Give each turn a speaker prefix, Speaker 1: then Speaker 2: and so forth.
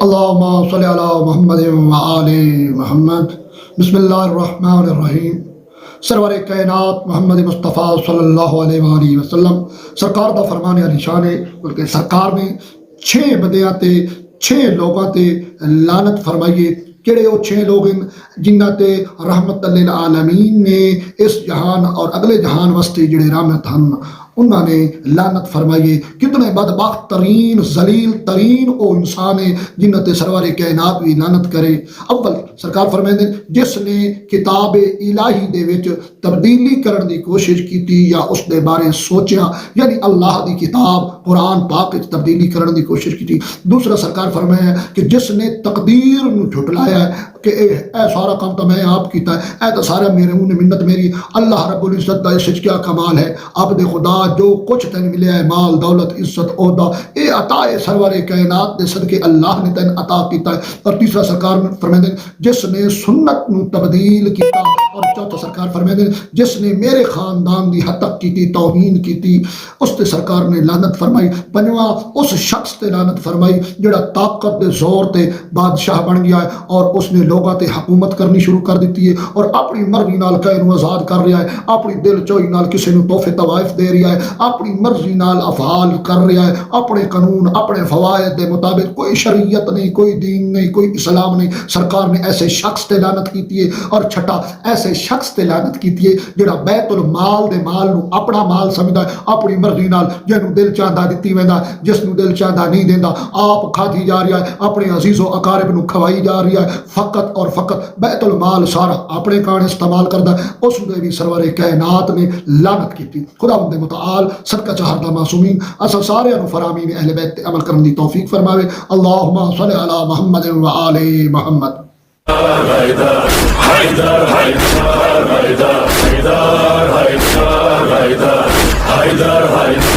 Speaker 1: اللهم صل علی محمد و آل محمد۔ بسم اللہ الرحمن الرحیم۔ سرور کائنات محمد مصطفیٰ صلی اللہ علیہ وآلہ وسلم سرکار دا فرمان علی شان ہے، بلکہ سرکار نے 6 بندیاں تے 6 لوگاں تے لعنت فرمائیے۔ کہڑے وہ 6 لوگ ہیں جنہ تے رحمت للعالمین نے اس جہان اور اگلے جہان واسطے جڑے رحمت ہن انہوں نے لعنت فرمائیے۔ کتنے بدبخت ترین ذلیل ترین وہ انسان ہے جنہ تے سرور کائنات بھی لعنت کرے۔ اول سرکار فرمائیں جس نے کتاب الہی دے وچ تبدیلی کرن دی کوشش کیتی یا اس دے بارے سوچیا، یعنی اللہ دی کتاب قرآن پاک وچ تبدیلی کرن دی کوشش کیتی۔ دوسرا سرکار فرمایا کہ جس نے تقدیر نو جھٹلایا ہے کہ اے سارا کام تو میں آپ کیتا ہے، اے تو سارا میرے منہ منت میری، اللہ رب العزت دا اس وچ کیا کمال ہے، عبد خدا جو کچھ تین ملیا ہے مال دولت عزت عہدہ اے عطا سرور کائنات دے صدقے اللہ نے تین عطا کیتا ہے۔ اور تیسرا سرکار فرمائیں جس نے سنت نو تبدیل کیتا، اور چوتھا سرکار فرمائیں جس نے میرے خاندان دی حتک کیتی توہین کیتی اس تے سرکار نے لعنت فرمائی۔ پنجواں اس شخص تے لعنت فرمائی جڑا طاقت دے زور تے بادشاہ بن گیا ہے اور اس نے لوگاں تے حکومت کرنی شروع کر دیتی ہے اور اپنی مرضی نال کہیں نو آزاد کر رہا ہے، اپنی دل چوئی نال کسی نو تحفے طوائف دے رہا ہے، اپنی مرضی نال افعال کر رہا ہے، اپنے قانون اپنے فوائد دے مطابق، کوئی شریعت نہیں، کوئی دین نہیں، کوئی اسلام نہیں۔ سرکار نے ایسے شخص تے لعنت کیتی ہے۔ اور چھٹا ایسے شخص تے لعنت کیتی ہے جڑا بیت المال دے مال نو اپنا مال سمجھدا ہے، اپنی مرضی نال جنوں دل چاہدا دتی ویندا، جس نو دل چاہدا نہیں دیندا، آپ کھادی جا رہا ہے، اپنے عزیز و اقارب نو کھوائی جا رہی ہے، فقط اور فقط بیت المال سارا اپنے کان استعمال کردا ہے۔ اس دے بھی سرور کائنات نے لعنت کیتی۔ خداوند متعال صدقہ چہردہ معصومین اسا سارے نو فرامین اہل بیت تے عمل کرن دی توفیق فرماوے۔ اللہم صل علی محمد و آل محمد۔
Speaker 2: حیدر حیدر حیدر حیدر حیدر حیدر حیدر حیدر